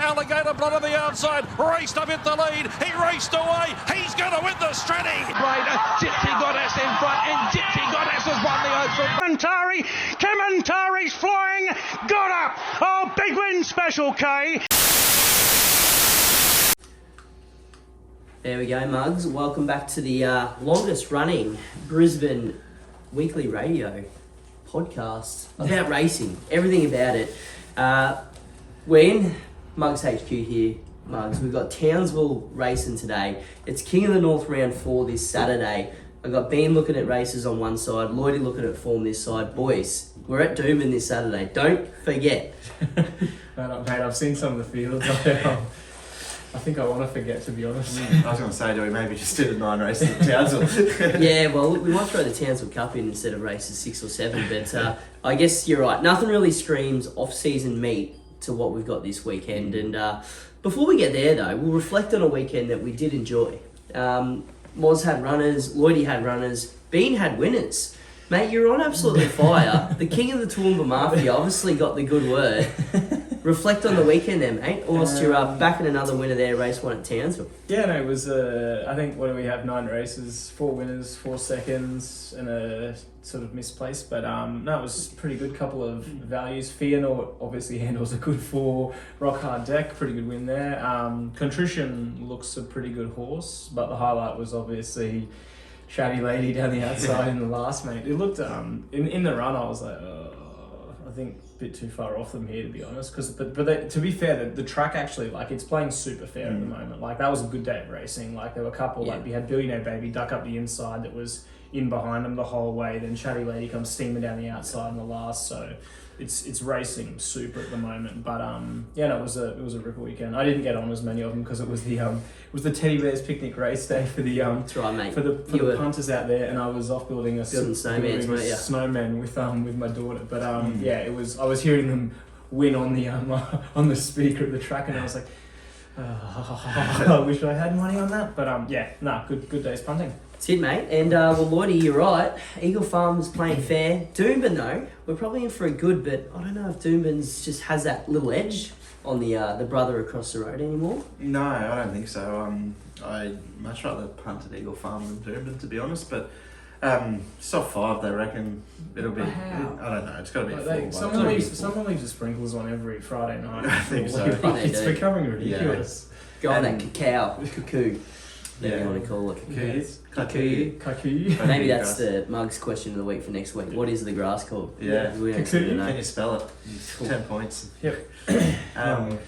Alligator Blood on the outside, raced up in the lead, he raced away, he's going to win the Stratty. Right, Gypsy Goddess in front, and Gypsy Goddess has won the Oaks. Kamantari's flying, got up. Oh, big win special, K. There we go, Mugs. Welcome back to the longest running Brisbane weekly radio podcast about racing, everything about it. We're in Mugs HQ here, Mugs. We've got Townsville racing today. It's King of the North round 4 this Saturday. I've got Ben looking at races on one side, Lloydie looking at form this side. Boys, we're at Doomben this Saturday. Don't forget. Mate, I've seen some of the fields. I think I want to forget, to be honest. I was going to say, do we maybe just do the 9 races at Townsville? Yeah, well, we might throw the Townsville Cup in instead of races 6 or 7, but I guess you're right. Nothing really screams off-season meat to what we've got this weekend. And before we get there, though, we'll reflect on a weekend that we did enjoy. Moz had runners, Lloydie had runners, Bean had winners. Mate, you're on absolutely fire. The king of the Toowoomba Mafia obviously got the good word. Reflect on the weekend then, mate. Whilst you're back in another winner there, race 1 at Townsville. Yeah, no, it was, I think, what do we have, 9 races, 4 winners, 4 seconds, and a sort of misplaced. But no, it was a pretty good couple of values. Fearnought obviously handles a good 4. Rock Hard Deck, pretty good win there. Contrition looks a pretty good horse, but the highlight was obviously Chatty Lady down the outside in the last, mate. It looked, in the run, I was like, I think a bit too far off them here, to be honest. But to be fair, the track actually, like, it's playing super fair at the moment. Like, that was a good day of racing. Like, there were a couple, like, we had Billionaire Baby duck up the inside that was in behind them the whole way. Then Chatty Lady comes steaming down the outside in the last. So it's racing super at the moment. But yeah, no, it was a ripper weekend. I didn't get on as many of them because it was the Teddy Bears picnic race day for the That's right, mate. for the punters out there, and I was off building snowmen, weren't you? Snowmen with my daughter. But yeah, I was hearing them win on the speaker at the track, and I was like, I wish I had money on that. But yeah, good day's punting. That's it, mate. And well, Lloydie, you're right. Eagle Farm's playing fair. Doomben, though, we're probably in for a good, but I don't know if Doomben's just has that little edge on the brother across the road anymore. No, I don't think so. I'd much rather punt at Eagle Farm than Doomben, to be honest. But soft 5, they reckon it'll be. I don't know. It's got to be a 4. Someone leaves the sprinklers on every Friday night. I think so. It's becoming ridiculous. Go on that cuckoo. Whatever you want to call it. Cuckoo. Maybe that's the Mugs question of the week for next week. What is the grass called? Yeah. We don't Cuckoo. know. Can you spell it? Cool. 10 points. Yep.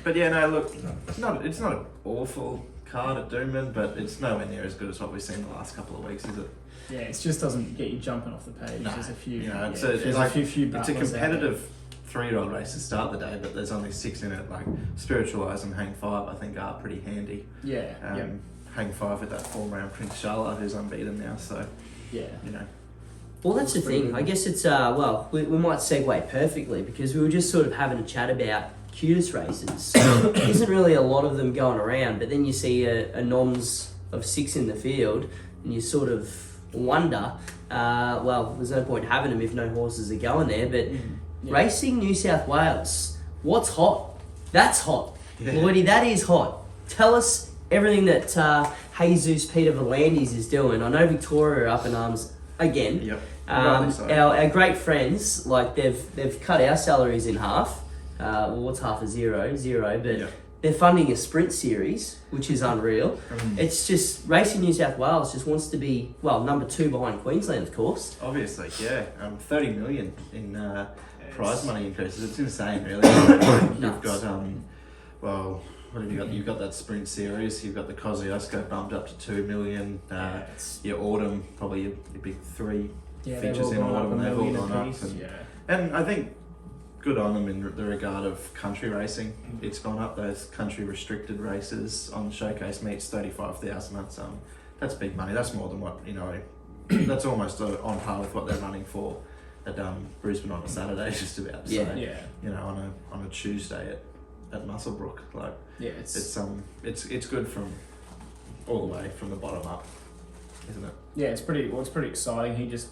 But yeah, no, look, it's not an awful card at Doomben, but it's nowhere near as good as what we've seen the last couple of weeks, is it? Yeah, it just doesn't get you jumping off the page. No, There's a few. It's a a competitive 3-year-old race to start the day, but there's only 6 in it. Like Spiritualize and Hang 5, I think, are pretty handy. Yeah. Hang 5 with that form round Prince Charlotte, who's unbeaten now. So Yeah. you know. Well, that's the thing. I guess it's, well, we might segue perfectly because we were just sort of having a chat about cutest races. There isn't really a lot of them going around, but then you see a noms of 6 in the field and you sort of wonder, well, there's no point having them if no horses are going there, but Racing New South Wales, what's hot? That's hot. Yeah. Lloydie, that is hot. Tell us everything that Jesus Peter Volandis is doing. I know Victoria are up in arms again. Yep. Our great friends, like they've cut our salaries in half. Well, what's half a zero, but they're funding a sprint series, which is unreal. It's just Racing New South Wales just wants to be, well, number 2 behind Queensland, of course. Obviously, yeah. 30 million in prize money increases. It's insane, really. You've got well, what have you got? You've got that sprint series. You've got the Kosciuszko bumped up to 2 million. Your autumn, probably your big 3 features in autumn. They've all gone up. And I think good on them in the regard of country racing. It's gone up. Those country restricted races on the showcase meets 35,000. That's big money. That's more than what that's almost on par with what they're running for at Brisbane on a Saturday, just about. On a Tuesday at Muswellbrook, like it's good from all the way from the bottom up, isn't it? Yeah, it's pretty exciting. He just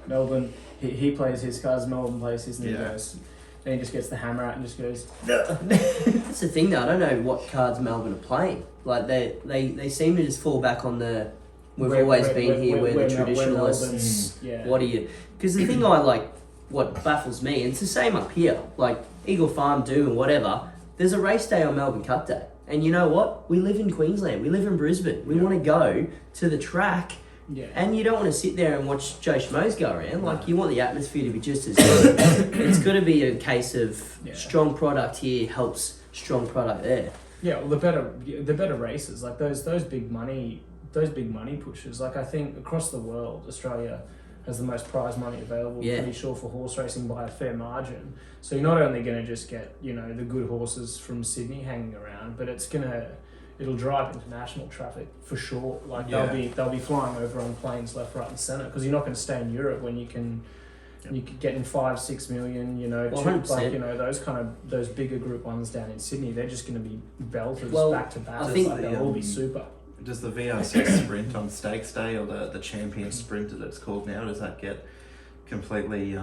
Melbourne. He plays his cards. Melbourne plays his, and he goes, And he just gets the hammer out and just goes. That's the thing though, I don't know what cards Melbourne are playing. Like they seem to just fall back on the we're the traditionalists. Yeah. What are you? Because the thing what baffles me, and it's the same up here, like Eagle Farm, Doomben, whatever, there's a race day on Melbourne Cup Day. And you know what? We live in Queensland. We live in Brisbane. We want to go to the track. Yeah. And you don't want to sit there and watch Joe Schmoes go around. Like, you want the atmosphere to be just as good. It's got to be a case of strong product here helps strong product there. Yeah, well, the better races, like those big money pushes. Like, I think across the world, Australia has the most prize money available, pretty sure, for horse racing by a fair margin. So you're not only going to just get, the good horses from Sydney hanging around, but it'll drive international traffic for sure. Like they'll be flying over on planes left, right, and centre, because you're not going to stay in Europe when you can get in 5-6 million. Those bigger group ones down in Sydney, they're just going to be belters back to back. I think they'll all be super. Does the VRC sprint on Stakes Day, or the champion sprint as it's called now, does that get completely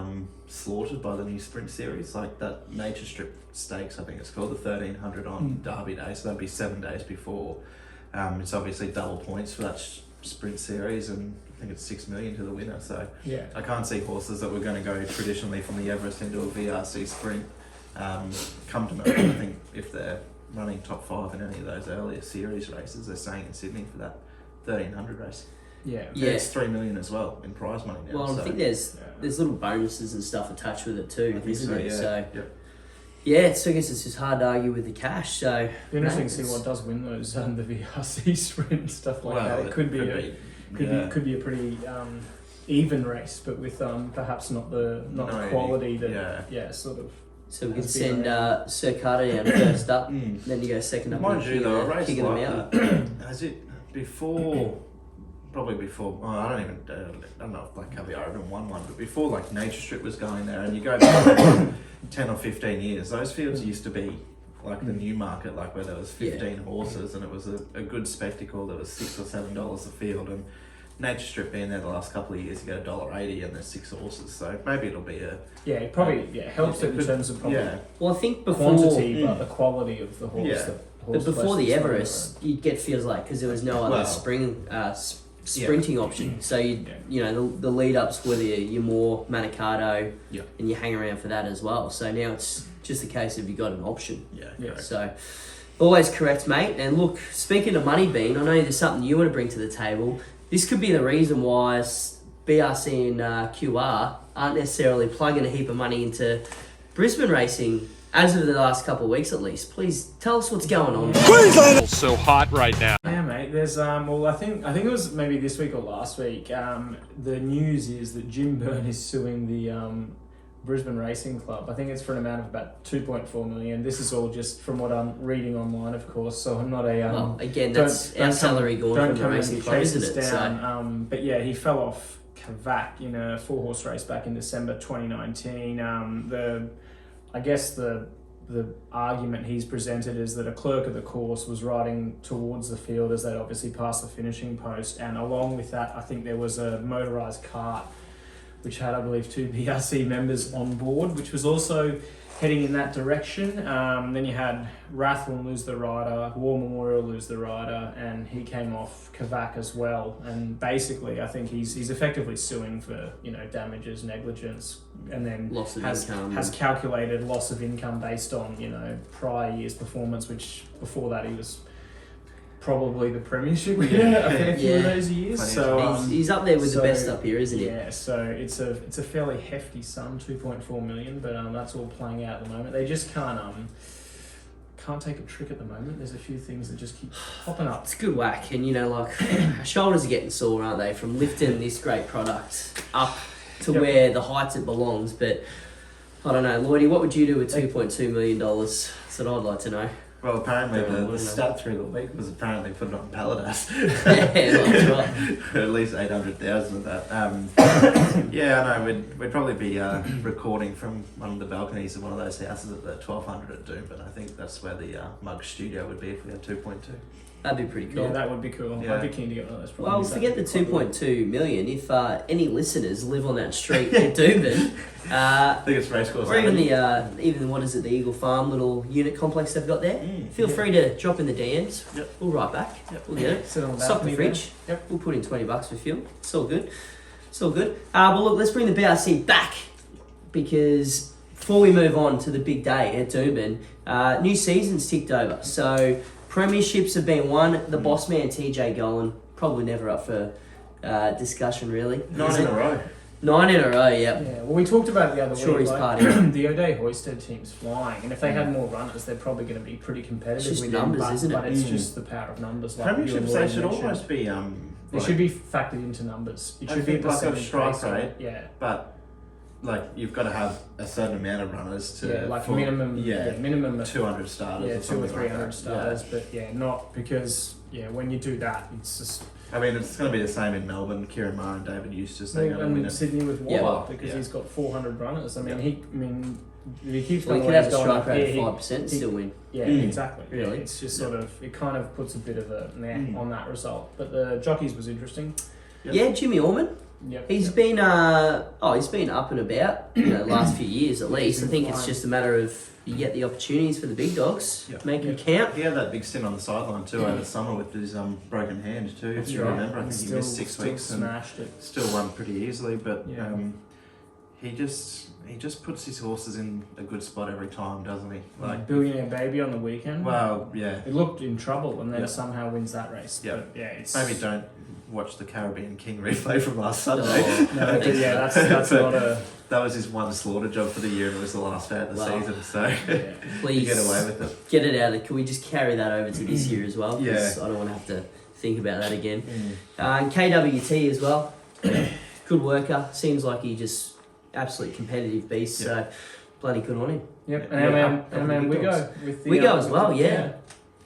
slaughtered by the new sprint series? Like that Nature Strip Stakes, I think it's called, the 1300 on Derby Day, so that'd be 7 days before. It's obviously double points for that sprint series, and I think it's 6 million to the winner. So I can't see horses that were going to go traditionally from the Everest into a VRC sprint come to Melbourne. I think if they're running top 5 in any of those earlier series races, they're staying in Sydney for that 1300 race. It's 3 million as well in prize money now. Well, I think there's little bonuses and stuff attached with it too, isn't it? So so I guess it's just hard to argue with the cash. So interesting to see what does win those the VRC sprint and stuff like that. It could be a pretty even race, but with perhaps not the quality that sort of. So we can send Sir Carter down first up, then you go second up. Mind you, though, a race kicking like them out. Has it before? Probably before. Oh, I don't know if Black Caviar even won one, but before, like, Nature Strip was going there, and you go back 10 or 15 years, those fields used to be like the new market, like where there was 15 horses, and it was a good spectacle. There was $6 or $7 a field, and Nature Strip being there the last couple of years, you get $1.80 and there's 6 horses. So maybe it'll be a it helps in terms of probably Well, I think before quantity, but the quality of the horse. But before the Everest, you'd get feels like because there was no other sprinting option. So the lead ups were your more Manicato, and you hang around for that as well. So now it's just a case of you got an option. So always correct, mate. And look, speaking of money, Bean, I know there's something you want to bring to the table. This could be the reason why BRC and QR aren't necessarily plugging a heap of money into Brisbane racing as of the last couple of weeks at least. Please tell us what's going on. Queensland so hot right now. Yeah, mate. There's I think it was maybe this week or last week. The news is that Jim Byrne is suing the Brisbane Racing Club. I think it's for an amount of about 2.4 million. This is all just from what I'm reading online, of course. So I'm not a well, again, that's our salary going from the racing club, isn't it? Down. But yeah, he fell off Kavak in a 4-horse race back in December 2019. I guess the argument he's presented is that a clerk of the course was riding towards the field as they'd obviously passed the finishing post, and along with that, I think there was a motorised cart which had, I believe, 2 BRC members on board, which was also heading in that direction. Then you had Rathline lose the rider, War Memorial lose the rider, and he came off Kavak as well. And basically, I think he's effectively suing for damages, negligence, and then loss of income. Has calculated loss of income based on prior year's performance, which before that he was probably the premiership winner a fair few of those years. So he's up there with the best up here, isn't he? Yeah, so it's a fairly hefty sum, 2.4 million, but that's all playing out at the moment. They just can't take a trick at the moment. There's a few things that just keep popping up. It's good whack, and our shoulders are getting sore, aren't they, from lifting this great product up to where the heights it belongs. But I don't know, Lloydie, what would you do with $2.2 million? That's what I'd like to know. Well, apparently Don't know, the stat through the week was apparently put it on Palladas. Yeah, that's right. At least 800,000 of that. Yeah, I know. We'd probably be recording from one of the balconies of one of those houses at the 1200 at Doomben. I think that's where the Mug studio would be if we had 2.2. That'd be pretty cool. Yeah, that would be cool. Yeah. I'd be keen to get one of those. Well, properties. forget the That'd be quite 2.2 million. If any listeners live on that street at Doomben, I think it's Racecourse or even Avenue. even what is it, the Eagle Farm little unit complex they've got there, feel free to drop in the DMs. Yep. We'll write back. Yep. We'll get it. Sit on the Stock the balcony fridge. there. Yep. We'll put in $20 for fuel. It's all good. It's all good. But look, let's bring the BRC back because before we move on to the big day at Doomben, new season's ticked over. So premierships have been won. The boss man TJ Golan probably never up for discussion really. 9 in a row. 9 in a row. Yep. Yeah, well, we talked about it the other Sure, week. he's Like, partying. the O'Day Hoisted team's flying, and if they had more runners, they're probably going to be pretty competitive. It's just with numbers, them, but, isn't it? But it's just the power of numbers. Like you Premierships, and they Roy should mentioned. almost be. They should be factored into numbers. It I should be a think like a percentage strike based on rate. it. Yeah. But like you've got to have a certain amount of runners to Yeah, like for- minimum. Yeah, minimum. Of, 200 starters. yeah, or 200 or something 300 like that. starters, but yeah, not because when you do that, it's just. I mean, it's going to be the same in Melbourne. Kieran Maher and David Eustace, they're going to win And it. Sydney with Yeah, Waller well, because yeah. he's got 400 runners. I mean, Yeah. he keeps Well, going you could have a going strike up rate here, of 5% and still win. Yeah, Mm. exactly. Really? Yeah, it's just Yeah. sort of, it kind of puts a bit of a meh on that result. But the jockeys was interesting. Yep. Yeah, Jimmy Orman. Yep. He's yep. been he's been up and about, last few years at least. I think it's just a matter of you get the opportunities for the big dogs, Yep. make them Yep. count. He had that big stint on the sideline too over the summer with his broken hand too. That's if you right. remember, I And think he missed 6 weeks and smashed it. still won pretty easily. But Yeah. he just puts his horses in a good spot every time, doesn't he? Like, Billionaire Baby on the weekend. well, yeah. It looked in trouble and then Yeah. somehow wins that race. Yeah. But yeah, it's Maybe don't watch the Caribbean King replay from last Sunday. Oh, No, but yeah, that's But not a. that was his one slaughter job for the year, and it was the last day of the Wow. season, so Yeah. you Please get away with it. get it out of. Can we just carry that over to this year as well? 'Cause Yeah. I don't want to have to think about that again. And KWT as well. Good worker. Seems like he just absolute competitive beast. So bloody good on him. Yep, Yeah, and up our man the big dogs. Wiggo with the Wiggo as well, yeah.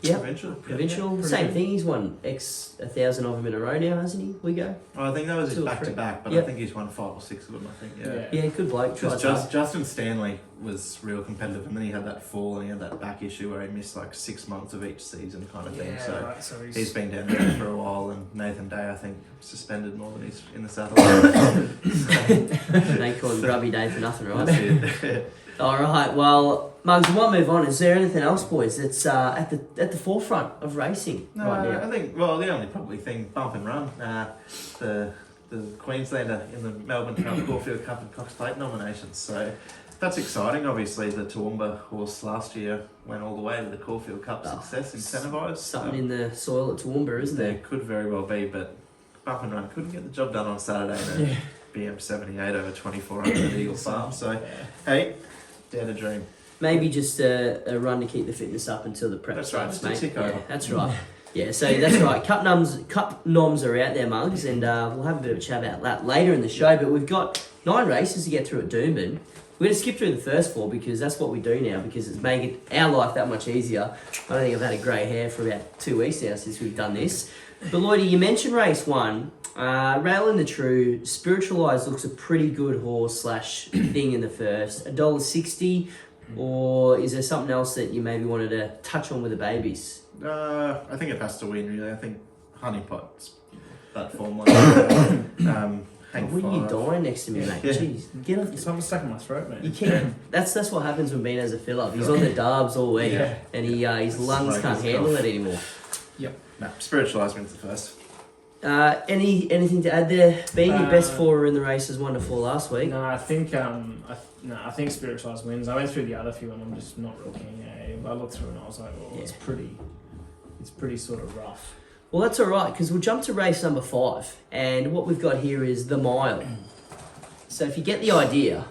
Yep. Provincial. Yeah. Provincial, pretty same good. thing. He's won 1,000 of them in a row now, hasn't he? We go. Well, I think that was his 2 or back to 3. back, but Yep. I think he's won 5 or 6 of them. I think, yeah. Yeah, good bloke. Because Tries hard. Justin Stanley was real competitive, and then he had that fall and he had that back issue where he missed like 6 months of each season, kind of thing. Yeah, So right, so he's been down there for a while, and Nathan Day, I think, suspended more than he's in the South Island. They call him Grubby Day for nothing, right? That's it. All right. Well, Mugs, we might move on. Is there anything else, boys, that's at the forefront of racing No, right now? I think, well, the only probably thing, bump and run, the Queenslander in the Melbourne Cup, Caulfield Cup and Cox Plate nominations. So that's exciting. Obviously, the Toowoomba horse last year went all the way to the Caulfield Cup Oh, success, incentivised. Something in the soil at Toowoomba, isn't There there? could very well be, but bump and run couldn't get the job done on Saturday in a Yeah. BM78 over 2400 at Eagle Farm. So, hey, dare to dream. Maybe just a run to keep the fitness up until the prep That's right, starts, just a mate. tick Yeah, over. that's right. Yeah, so that's right. Cup noms are out there, Mugs, and we'll have a bit of a chat about that later in the show. But we've got 9 races to get through at Doomben. We're going to skip through the first 4 because that's what we do now, because it's making our life that much easier. I don't think I've had a grey hair for about 2 weeks now since we've done this. But Lloydie, you mentioned race 1. Rail in the True, Spiritualised looks a pretty good horse / thing in the first. $1.60, or is there something else that you maybe wanted to touch on with the babies? I think it has to win, really. I think Honeypot's that form line. Hank What are you Five. dying next to me, mate? Yeah. Jeez, get off. Something stuck in my throat, man. You can't. That's what happens when Bean has a fill up. He's on the darbs all week, Yeah. and his lungs Smoke can't his handle cough. it anymore. No, Spiritualised wins the first. Anything to add there, Bean? Your best Uh, 4 were in the races 1 to 4 last week. No, I think I think Spiritualized wins. I went through the other few and I'm just not real keen. I looked through and I was like, oh, it's pretty sort of rough. Well, that's all right, because we'll jump to race number 5, and what we've got here is the mile. So if you get the idea,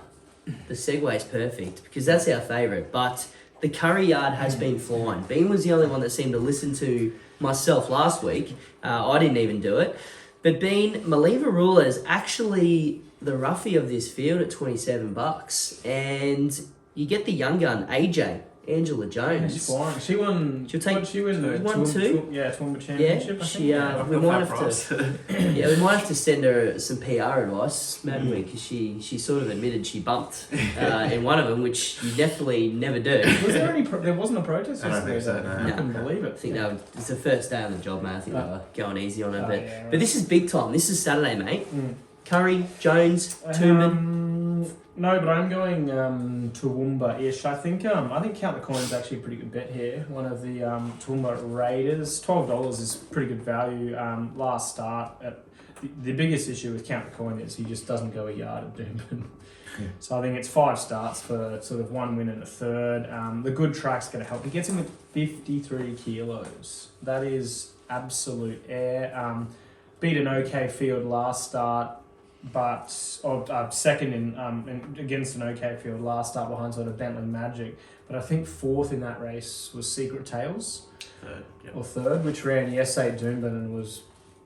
the segue is perfect, because that's our favourite. But the Curry Yard has been flying. Bean was the only one that seemed to listen to myself last week. I didn't even do it. But Bean, Maliva Ruler is actually the roughie of this field at $27, and you get the young gun AJ Angela Jones. She's flying. She won. She'll take. She won the won two. Toowoomba Championship. I think. Yeah, we might have to. Yeah, we might have to send her some PR advice, madam, because she sort of admitted she bumped in one of them, which you definitely never do. Was there any? There wasn't a protest I don't yesterday. think so, no. I couldn't believe it. I think it's the first day on the job, mate. I think they were going easy on her, but right. but this is big time. This is Saturday, mate. Curry, Jones, Doomben. No, but I'm going Toowoomba-ish. I think Count the Coin's actually a pretty good bet here. One of the Toowoomba Raiders. $12 is pretty good value. Last start. The biggest issue with Count the Coin is he just doesn't go a yard at Doomben. Yeah. So I think it's 5 starts for sort of 1 win and a third. The good track's going to help. He gets him at 53 kilos. That is absolute air. Beat an okay field last start. But second in against an okay field last start behind sort of Bentley Magic, but I think fourth in that race was Secret Tales, third, which ran yesterday at Doomben and was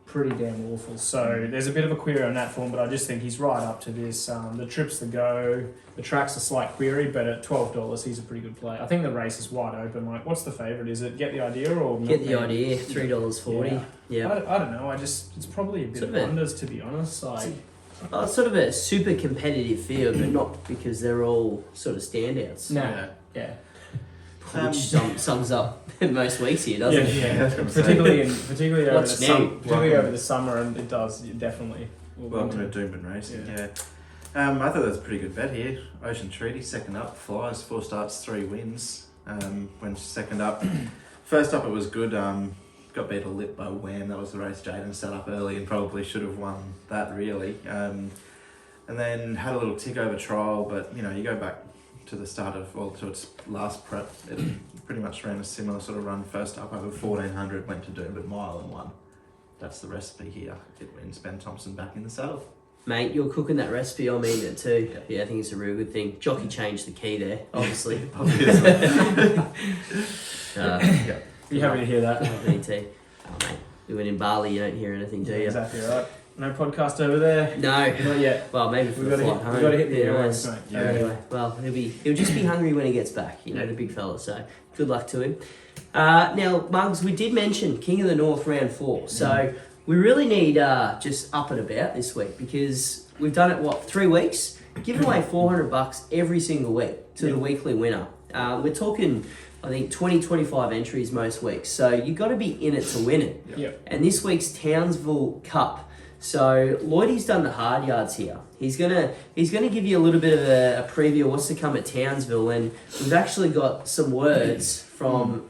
pretty damn awful. So there's a bit of a query on that form, but I just think he's right up to this. The trip's the go. The track's a slight query, but at $12 he's a pretty good play. I think the race is wide open. Like, what's the favourite? Is it Get the Idea or Get the Idea? $3.40. Yeah. I don't know. It's probably a bit of wonders, to be honest. Like. It's sort of a super competitive field, but not because they're all sort of standouts. No, yeah. Which sums up most weeks here, doesn't it? Yeah. Particularly over the summer, and it does definitely. Welcome to Doomben Racing. Yeah. I thought that was a pretty good bet here. Ocean Treaty second up, flies 4 starts, 3 wins. Went second up. First up, it was good. Got beat a lip by Wham. That was the race Jaden set up early and probably should have won that really. And then had a little tick over trial, but you go back to the start of, to its last prep, it pretty much ran a similar sort of run. First up over 1400, went to Doomben mile and won. That's the recipe here. It wins Ben Thompson back in the saddle. Mate, you're cooking that recipe, I'm eating it too. Yeah, I think it's a real good thing. Jockey changed the key there, obviously. You happy to hear that? Me too. Oh, mate, we went in Bali, you don't hear anything, do you? Exactly right. No podcast over there? No. Not yet. Well, maybe for the flight home. We've got to hit the airways, mate. Yeah. Anyway, well, he'll just be hungry when he gets back, the big fella, so good luck to him. Now, Mugs, we did mention King of the North round 4, so we really need just up and about this week because we've done it, 3 weeks? Giving away $400 every single week to the weekly winner. We're talking, I think, 20-25 entries most weeks. So you've got to be in it to win it. Yep. And this week's Townsville Cup. So Lloydie's done the hard yards here. He's gonna give you a little bit of a preview of what's to come at Townsville, and we've actually got some words from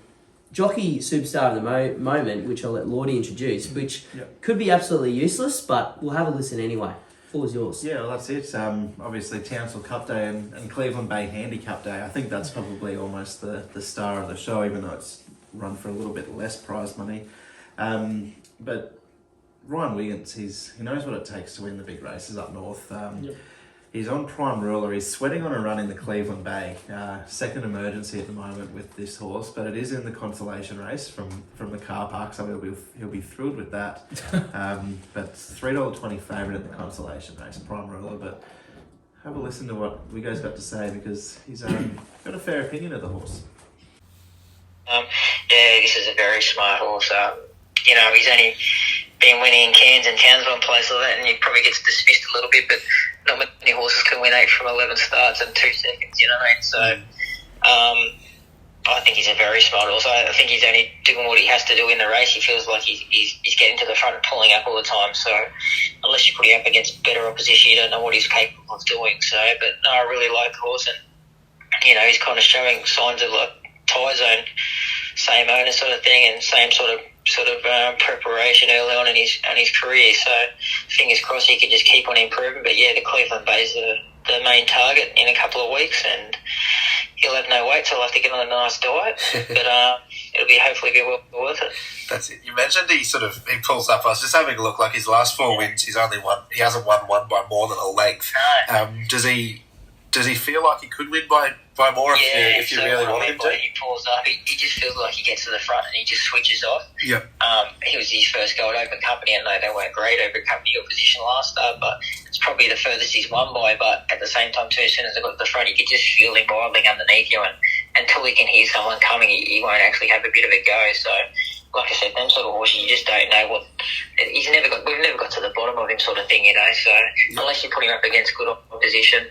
jockey superstar of the moment, which I'll let Lloydie introduce, which could be absolutely useless, but we'll have a listen anyway. Floor is yours. Yeah, well, that's it. Obviously, Townsville Cup Day and Cleveland Bay Handicap Day. I think that's probably almost the star of the show, even though it's run for a little bit less prize money. But Ryan Wiggins, he knows what it takes to win the big races up north. He's on prime ruler. He's sweating on a run in the Cleveland Bay. Second emergency at the moment with this horse, but it is in the consolation race from the car park, so he'll be thrilled with that. But $3.20 favourite in the consolation race, prime ruler. But have a listen to what Wiggo's got to say because he's got a fair opinion of the horse. This is a very smart horse. He's only been winning in Cairns and Townsville and places like that, and he probably gets dismissed a little bit, but not many horses can win 8 from 11 starts in 2 seconds, you know what I mean? So I think he's a very smart horse. I think he's only doing what he has to do in the race. He feels like he's getting to the front and pulling up all the time, so unless you put him up against better opposition, you don't know what he's capable of doing. So, but no, I really like the horse, and he's kind of showing signs of like tie zone, same owner sort of thing, and same sort of preparation early on in his career. So fingers crossed he can just keep on improving. But yeah, the Cleveland Bay's the main target in a couple of weeks, and he'll have no weight, so he'll have to get on a nice diet. But it'll hopefully be well worth it. That's it. You mentioned he pulls up. I was just having a look. Like his last 4 wins, he hasn't won one by more than a length. No. Does he feel like he could win by more if you really want him to? He pulls up, he just feels like he gets to the front and he just switches off. Yeah. He was his first go at Open Company, and they weren't great Open Company or position last start, but it's probably the furthest he's won by. But at the same time too, as soon as they got to the front, you could just feel him rivaling underneath you, and until he can hear someone coming, he won't actually have a bit of a go. So, like I said, them sort of horses, you just don't know what we've never got to the bottom of him, sort of thing, you know. So unless you put him up against good opposition,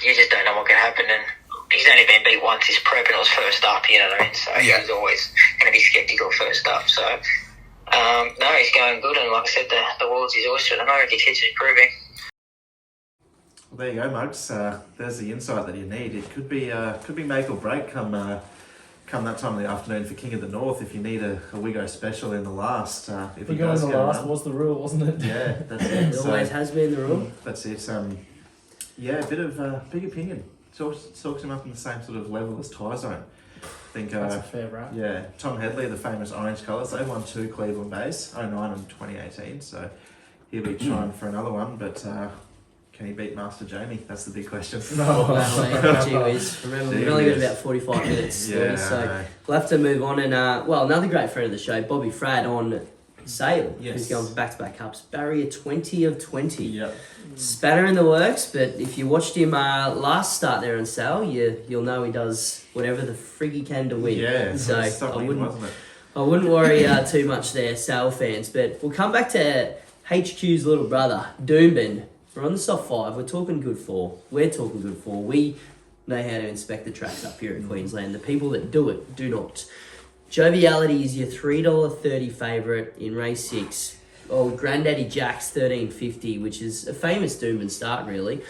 you just don't know what can happen. And he's only been beat once this prep, and it was first up, you know what I mean? So he's always going to be sceptical first up. So no, he's going good, and like I said, the world's his oyster. I know if he keeps improving. Well, there you go, Mugs. There's the insight that you need. It could be make or break come that time of the afternoon for King of the North if you need a Wiggo special in the last. If We go in the last was the rule, wasn't it? Yeah, that's it. It always has been the rule. That's it. Yeah, a bit of big opinion. Talks him up in the same sort of level as Tyzone. I think That's a fair rap. Yeah, Tom Headley, the famous orange colours, they won 2 Cleveland Bays, 09 and 2018, so he'll be trying for another one, but can he beat Master Jamie? That's the big question. Well, gee whiz. Remember, we've only got about 45 minutes, Yeah, so we'll have to move on. And, another great friend of the show, Bobby Frad on sale. Yes. Who's going for back-to-back cups. Barrier 20 of 20. Yep. Spanner in the works, but if you watched him last start there on sale, you'll know he does whatever the frig he can to win. Yeah, so wasn't it? I wouldn't worry too much there, Sale fans. But we'll come back to HQ's little brother, Doomben. We're on the soft 5. We're talking good 4. We're talking good 4. We know how to inspect the tracks up here in Queensland. The people that do it do not. Joviality is your $3.30 favourite in race 6. Granddaddy Jack's $13.50, which is a famous Doomben start, really.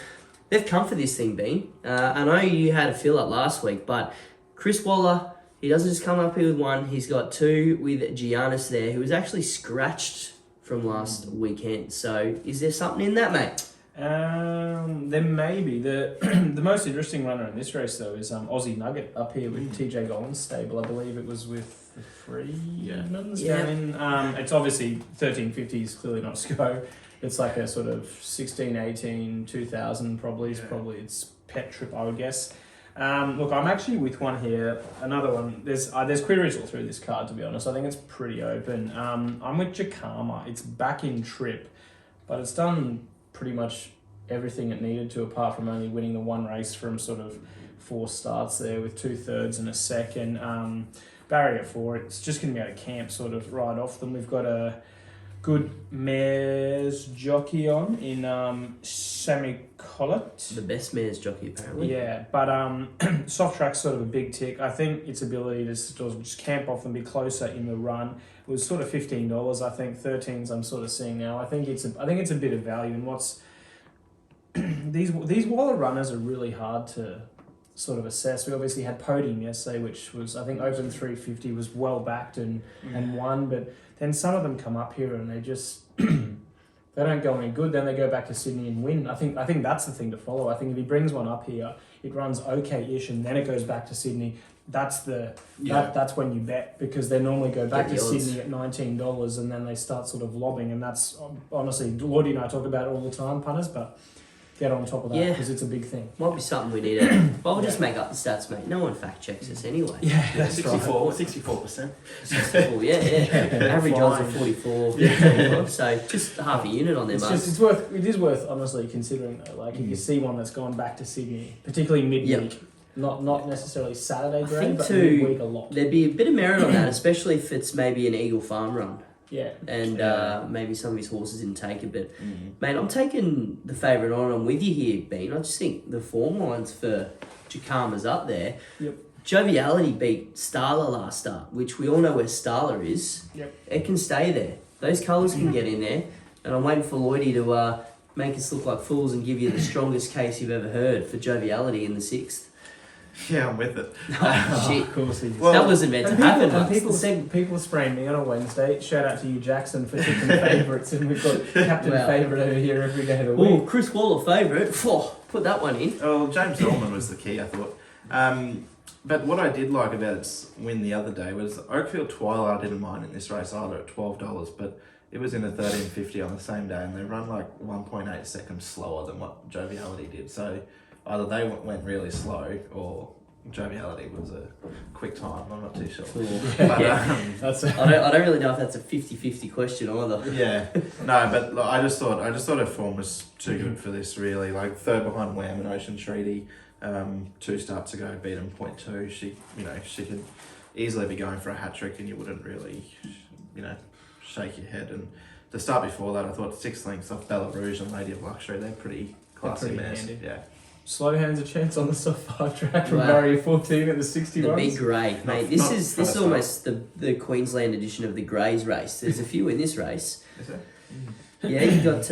They've come for this thing, Bean. I know you had a fill up last week, but Chris Waller, he doesn't just come up here with 1. He's got 2 with Giannis there, who was actually scratched from last weekend. So is there something in that, mate? There may be. The most interesting runner in this race, though, is Aussie Nugget up here with TJ Gollan's stable. I believe it was with the Freemans down in. It's obviously 1350 is clearly not SCO. It's like a sort of 16, 18, 2000 probably. Yeah. Probably its pet trip, I would guess. Look, I'm actually with one here. Another one. There's queries all through this card, to be honest. I think it's pretty open. I'm with Jacama. It's back in trip, but it's done pretty much everything it needed to, apart from only winning the 1 race from sort of 4 starts there with 2/3 and a second. Barrier 4, it's just going to be out of camp sort of right off them. We've got a good mares jockey on in Sammy Collett. The best mares jockey, apparently. Yeah, but soft track's sort of a big tick. I think its ability to sort of just camp off and be closer in the run was sort of $15. I think 13s I'm sort of seeing now. I think it's a bit of value. And what's these Waller runners are really hard to sort of assess. We obviously had Podium yesterday, which was, I think, open 350, was well backed and won, but then some of them come up here and they just they don't go any good. Then they go back to Sydney and win. I think that's the thing to follow. I think if he brings one up here, it runs okay-ish, and then it goes back to Sydney. That's that's when you bet, because they normally go back to Sydney at $19 and then they start sort of lobbing, and that's honestly, Lordy and I talk about it all the time, punters, but get on top of that because it's a big thing. Might be something we need to... Well, we'll just make up the stats, mate. No one fact checks us anyway. Yeah, that's 64%. 64, yeah. Average odds are 44, so just half a unit on there, mate. It is worth honestly considering though. Like if you see one that's gone back to Sydney, particularly midweek, not necessarily Saturday grade, but midweek a lot. There'd be a bit of merit on that, especially if it's maybe an Eagle Farm run. Yeah. And maybe some of his horses didn't take it, but mate, I'm taking the favourite on. I'm with you here, Bean. I just think the form lines for Jacama's up there. Yep. Joviality beat Starla last start, which we all know where Starla is. Yep. It can stay there. Those colours can get in there. And I'm waiting for Lloydie to make us look like fools and give you the strongest case you've ever heard for Joviality in the 6th. Yeah, I'm with it. Oh, shit. Of course he is. Well, that wasn't meant to happen. People spraying me on a Wednesday. Shout out to you, Jackson, for picking favourites, and we've got captain favourite over here every day of the week. Oh, Chris Waller favourite. Put that one in. Oh, James Dolman was the key, I thought. But what I did like about its win the other day was Oakfield Twilight I didn't mind in this race either at $12, but it was in a 1350 on the same day, and they run like 1.8 seconds slower than what Joviality did. So either they went really slow or Joviality was a quick time. I'm not too sure. But, I don't really know if that's a 50-50 question either. Yeah, no, but I just thought her form was too good for this. Really, like third behind Wham and Ocean Treaty. 2 starts ago, beat him 0.2. She could easily be going for a hat trick, and you wouldn't really, shake your head. And the start before that, I thought 6 lengths off Bella Rouge and Lady of Luxury. They're pretty classy mares. handy. Yeah. Slow hands a chance on the Safari track from Wow. barrier 14 at the 61s. The big grey, mate. Not- This not is first almost the Queensland edition of the Greys race. There's a few in this race. Is it? Yeah, you got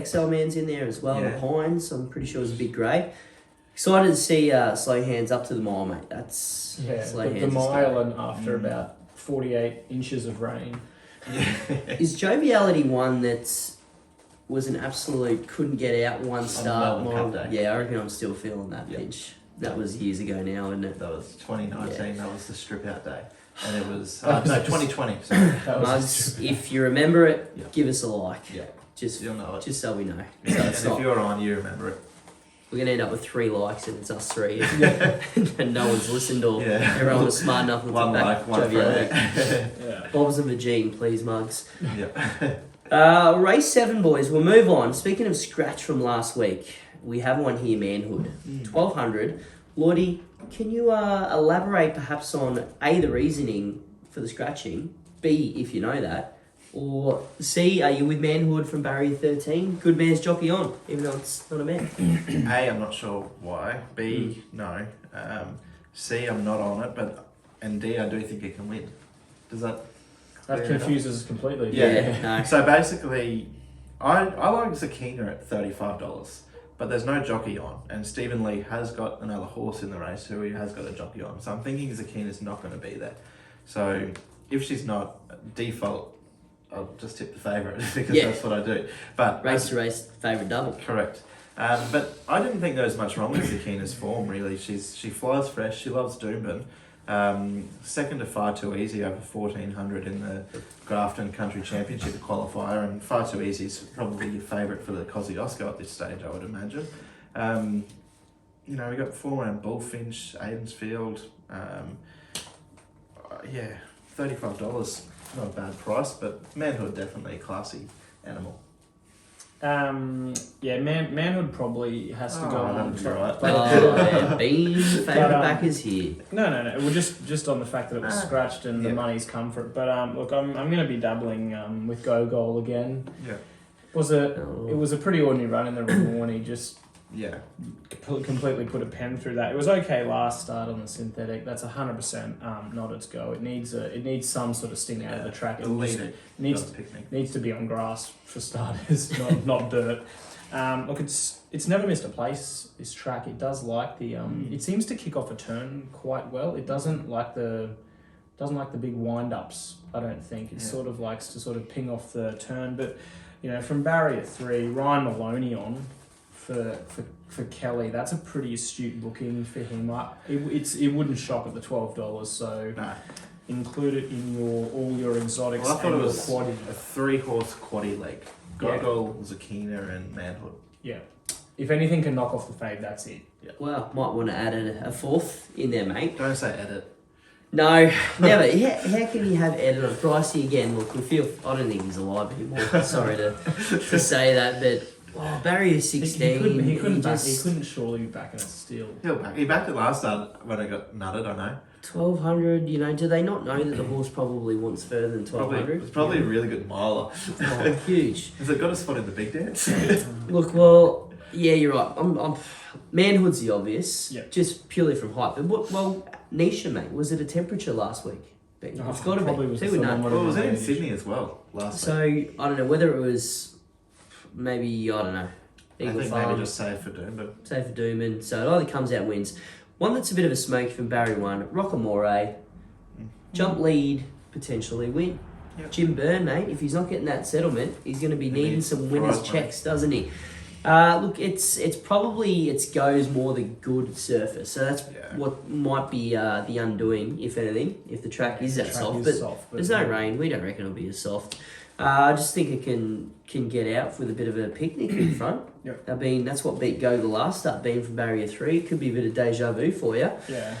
XL Man's in there as well. Yeah. The Pines, I'm pretty sure is a big grey. Excited to see Slow Hands up to the mile, mate. That's Yeah, Slow the Hands. is mile great. and after about 48 inches of rain. Is Joviality one that was an absolute couldn't get out one start? Melbourne Cup day. Yeah, I reckon I'm still feeling that Yeah. pinch. That was years ago now, isn't it? That was 2019. That was the strip out day, and it was That was no just- 2020. Sorry. That was Muzz, if you remember it, Yeah. give us a like. Yeah, Just you'll know it. just so we know. Yeah, So and it's if not, you're on, you remember it. we're gonna end up with 3 likes and it's us 3, and no one's listened or Yeah. everyone was smart enough to One back like, one Joviality. friend. Yeah. Bobs and Vagine, please, Mugs. Yeah. Race 7, boys. We'll move on. Speaking of scratch from last week, we have one here, Manhood. 1200. Lordy, can you elaborate perhaps on A, the reasoning for the scratching, B, if you know that, or C, are you with Manhood from barrier 13? Good man's jockey on, even though it's not a man. A, I'm not sure why. B, no. C, I'm not on it, and D, I do think it can win. Does that? That clear it up? confuses us completely. Yeah, no. So basically, I like Zakina at $35, but there's no jockey on, and Stephen Lee has got another horse in the race who he has got a jockey on. So I'm thinking Zakina's not going to be there. So if she's not, default, I'll just tip the favourite because Yeah. that's what I do. But Race to race, favourite double. correct. But I didn't think there was much wrong with Zakina's form, really. She flies fresh. She loves Doomben. Second to Far Too Easy over 1400 in the Grafton Country Championship qualifier, and Far Too Easy is probably your favourite for the Kosciuszko at this stage, I would imagine. We got 4-round Bullfinch, Aidensfield. $35, not a bad price, but Manhood definitely a classy animal. Manhood probably has to go Oh, on. that'd be right. Oh, yeah, Bean, favourite backers here. No. Well, just on the fact that it was scratched and the Yeah. money's come for it. But look, I'm going to be dabbling with Go Goal again. Yeah. It was a pretty ordinary run in the Raw, and he just Yeah. completely put a pen through that. It was okay last start on the synthetic. That's 100% not its go. It needs some sort of sting out of the track. It Lead just it. needs Not a picnic. needs to be on grass for starters, not dirt. Look, it's never missed a place, this track. It does like the it seems to kick off a turn quite well. It doesn't like the big wind ups, I don't think. It sort of likes to sort of ping off the turn. But from barrier 3, Ryan Maloney on for Kelly, that's a pretty astute booking for him. It wouldn't shock at the $12, so No. include it in all your exotics. Well, I thought and it your was quaddy. a 3-horse quaddy leg. Yeah. Gogol, Zakina, and Manhood. Yeah. If anything can knock off the fade, that's it. Well, might want to add a 4th in there, mate. Don't say edit. No, never. How can you have Ed on Pricey again? Look, I don't think he's alive anymore. Sorry to say that, but barrier 16. He couldn't just surely be backing a steal. He backed it last start when I got nutted, I know. 1200. Do they not know that the horse probably wants further than 1200? It's probably a really good miler. Oh, huge. Has it got a spot in the big dance? Look, well, yeah, you're right. I'm Manhood's the obvious, Yeah. just purely from height. But Nisha, mate, was it a temperature last week? It's got to probably be. was Who the would know? phenomenon. Well, it was in Sydney as well last So week. I don't know whether it was maybe I don't know. I Eagle think Farm, maybe just say for Doom, but say for Doomben. So it either comes out and wins. One that's a bit of a smoke from Barry 1, Rockamore, jump lead, potentially win. Yep. Jim Byrne, mate, if he's not getting that settlement, he's going to be needing needs some winners' prize money. checks, doesn't he? Look, it's probably goes more the good surface, so that's Yeah. what might be the undoing, if anything, if the track is that soft. Is But soft, there's no rain. We don't reckon it'll be as soft. I just think it can get out with a bit of a picnic in front. Yep. I mean, that's what beat Go the last start, being from barrier 3. It could be a bit of deja vu for you. Yeah.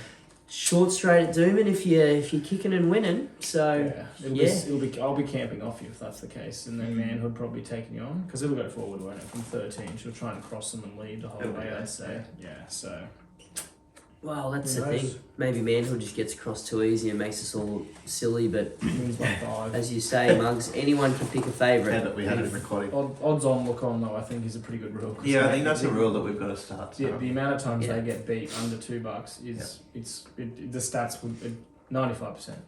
Short straight at Doomben if you're kicking and winning. So I'll be camping off you if that's the case, and then Manhood probably taking you on because it'll go forward, won't it? From 13, she'll try and cross them and lead the whole It'll way. go, I'd say. Yeah. So Well, that's Who the knows? thing. Maybe Manhill just gets across too easy and makes us all look silly, but Wins by 5. as you say, Mugs, anyone can pick a favourite. Yeah, but we had it in recording. Odds on look on though, I think is a pretty good rule. 'cause Yeah, I think they- that's a rule that we've got to start. The amount of times Yeah. they get beat under $2 is the stats would 95%.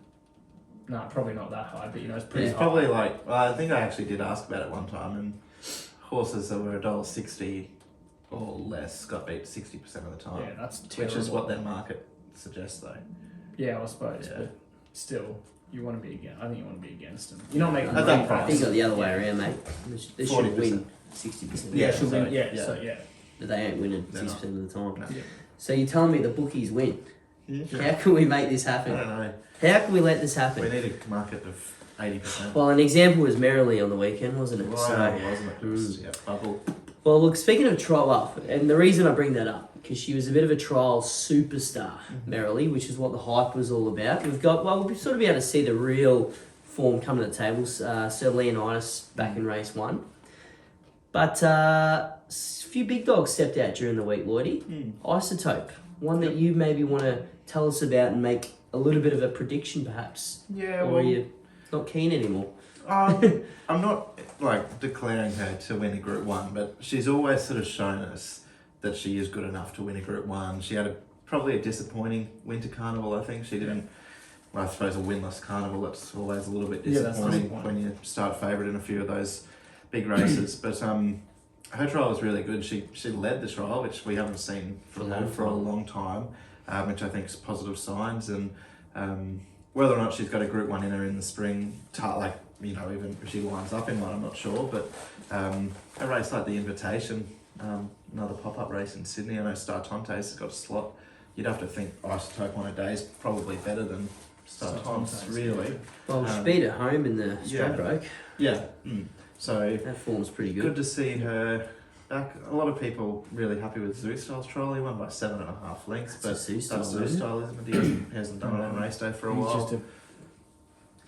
No, probably not that high, but it's pretty It's high. probably like, well, I think I actually did ask about it one time, and horses that were $1.60 or less got beat 60% of the time. Yeah, that's which terrible. is what their market suggests, though. Yeah, I suppose, Yeah. but still, you want to be against. I think you want to be against them. You're not making At money that off price. I think it. got the other way around, mate. They should 40%. win 60%. Yeah, Yeah, she'll so- win. Yeah, yeah. so yeah. But they ain't winning They're 60% of the time. No. Yeah. So you're telling me the bookies win? Yeah. How can we make this I happen? don't know. How can we let this We happen? need a market of 80%. Well, an example was Merrily on the weekend, wasn't it? Well, So, wasn't it? Just, yeah, bubble. well, look, speaking of trial up, and the reason I bring that up, because she was a bit of a trial superstar, Merrily, which is what the hype was all about. We'll sort of be able to see the real form come to the table. Sir Leonidas back in race 1. But a few big dogs stepped out during the week, Lloydie. Isotope, one that you maybe want to tell us about and make a little bit of a prediction, perhaps. Yeah, Or are you not keen anymore? I'm not like declaring her to win a Group 1, but she's always sort of shown us that she is good enough to win a Group 1. She had probably a disappointing winter carnival, I think. She didn't, well, I suppose a winless carnival, that's always a little bit Yeah, that's disappointing disappointing. when you start favourite in a few of those big races. But her trial was really good. She led the trial, which we haven't seen from her for a long time, which I think is positive signs. And whether or not she's got a Group 1 in her in the spring, even if she lines up in one, I'm not sure. But a race like the Invitation, another pop-up race in Sydney, I know Star Tontes has got a slot. You'd have to think Isotope on a day is probably better than Star Tontes, really. Well, she beat at home in the Stradbroke. Yeah. So That form's pretty good good. to see her back. A lot of people really happy with Zoostyle's trial. He won by 7.5 lengths, but That's a Zoostyle, that's isn't it? Zoostyle, isn't it? He hasn't done it on race day for a He's while. just a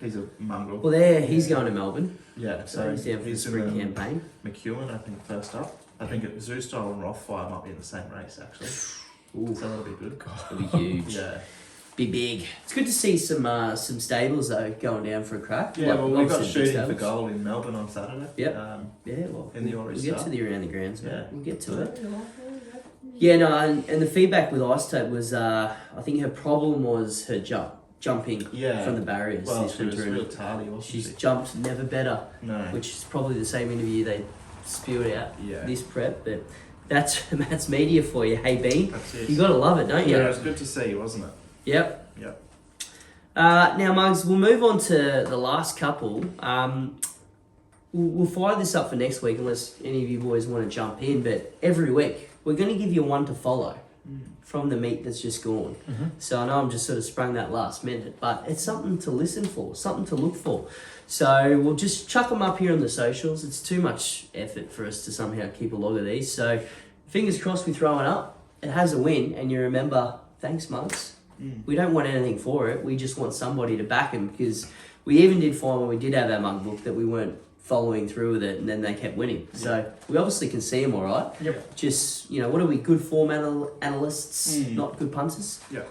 He's a mongrel. Well, he's going to Melbourne. Yeah, So so he's down for the he's in spring the campaign. McEwen, I think, first up. I think Zoostyle and Rothfire might be in the same race, actually. Ooh, So that'll be good. that'll be huge. Yeah. Be big. It's good to see some stables though going down for a crack. Yeah, well, we've got obviously big shooting for stables. gold in Melbourne on Saturday. Yep. Yeah, well, In the we'll Orange get Star. to the around the grounds. Yeah. We'll get to it. Yeah, no, and the feedback with Isotope was, I think her problem was her jumping Yeah. from the barriers Well, this she was winter. and real tardy, wasn't she's she? jumped never better, No. which is probably the same interview they spewed out Yeah. this prep. But that's media for you. Hey, Bean, That's it. you got to love it, don't you? Yeah, it was good to see, wasn't it? Yep. Yep. Now, Mugs, we'll move on to the last couple. We'll fire this up for next week unless any of you boys want to jump in. But every week, we're going to give you one to follow from the meet that's just gone. So I know I'm just sort of sprung that last minute, but it's something to listen for, something to look for. So we'll just chuck them up here on the socials. It's too much effort for us to somehow keep a log of these. So fingers crossed we throw it up. It has a win, and you remember, thanks, Mugs. We don't want anything for it. We just want somebody to back him, because we even did find when we did have our mug book that we weren't following through with it, and then they kept winning. So we obviously can see them all right. Yep. Just, what are we, good form analysts, not good punters? Yeah.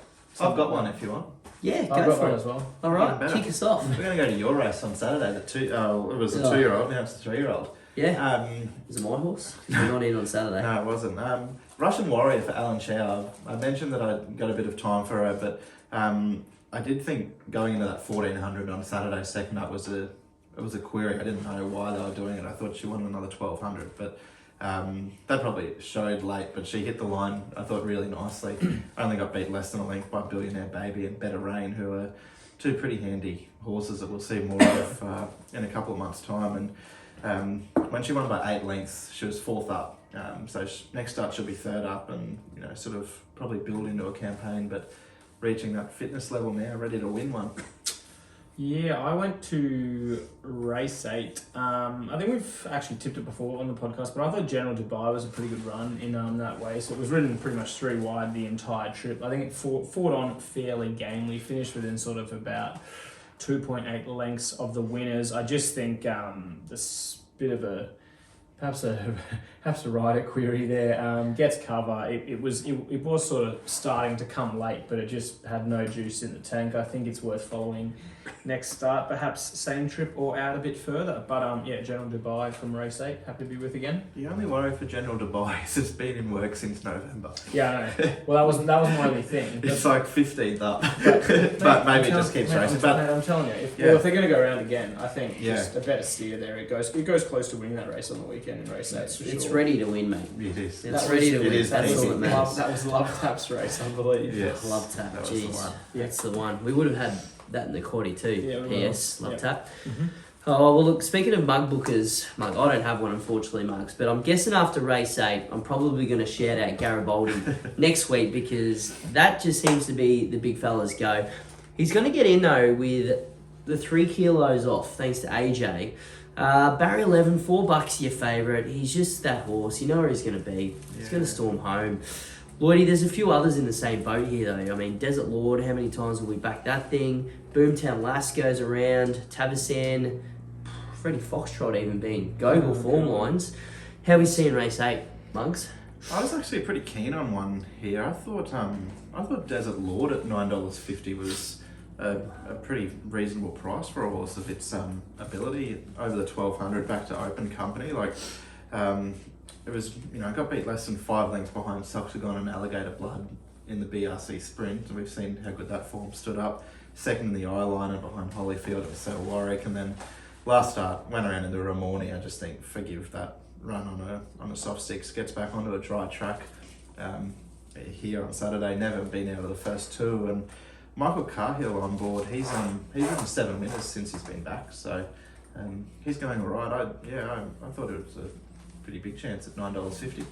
I've got one if you want. Yeah, I've go got for one it. as well. All right, Even better. kick us off. We're going to go to your race on Saturday. It was a Oh. 2-year-old, now it's a 3-year-old. Yeah. Was it my horse? We're not in on Saturday. No, it wasn't. Russian Warrior for Alan Chow. I mentioned that I'd got a bit of time for her, but I did think going into that 1400 on Saturday second up was a query. I didn't know why they were doing it. I thought she wanted another 1200, but that probably showed late. But she hit the line, I thought, really nicely. Only got beat less than a length by Billionaire Baby and Better Rain, who are two pretty handy horses that we'll see more of in a couple of months' time. And when she won by 8 lengths, she was 4th up. So next start she'll be 3rd up, and sort of probably build into a campaign, but reaching that fitness level now, ready to win one. Yeah, I went to race 8. I think we've actually tipped it before on the podcast, but I thought General Dubai was a pretty good run in that way. So it was ridden pretty much 3 wide the entire trip. I think it fought on fairly gamely, finished within sort of about 2.8 lengths of the winners. I just think this bit of a Perhaps a rider query there. Gets cover. It was sort of starting to come late, but it just had no juice in the tank. I think it's worth following next start. Perhaps same trip or out a bit further. But yeah, General Dubai from race 8. Happy to be with again. The only worry for General Dubai is it's been in work since November. Yeah, I know. Well, that was my only thing. It's like 15th up, but maybe it just keeps racing. But I'm telling you, if they're going to go around again, I think just a better steer there. It goes close to winning that race on the weekend in race 8. It's ready to win, mate. It is. It's ready to win. That's all that matters. That was Love Tap's race, I believe. Yes. Love Tap, That was the jeez. one. That's the one. We would have had that in the quaddy too. Yeah, we PS, will. Love Yeah. Tap. Oh, well, look, speaking of mug bookers, Mug, I don't have one, unfortunately, Mugs, but I'm guessing after race 8, I'm probably going to shout out Garibaldi next week because that just seems to be the big fella's go. He's going to get in, though, with the 3 kilos off, thanks to AJ. Barry 11, $4 your favourite. He's just that horse. You know where he's going to be. He's going to storm home. Lloydie, there's a few others in the same boat here, though. I mean, Desert Lord, how many times will we back that thing? Boomtown goes around. Tabasan, Freddie Foxtrot even been. Gogol form lines. How are we seeing race 8, Mugs? I was actually pretty keen on one here. I thought Desert Lord at $9.50 was a pretty reasonable price for a horse of its ability over the 1200 back to open company. Like it was, got beat less than 5 lengths behind Soxagon and Alligator Blood in the BRC Sprint. We've seen how good that form stood up. Second in the eyeliner behind Holyfield and Sel Warwick, and then last start went around in the Ramorni. I just think forgive that run on a soft six, gets back onto a dry track here on Saturday. Never been out of the first 2, and Michael Carhill on board. He's won 7 winners since he's been back, so he's going all right. I thought it was a pretty big chance at $9.50.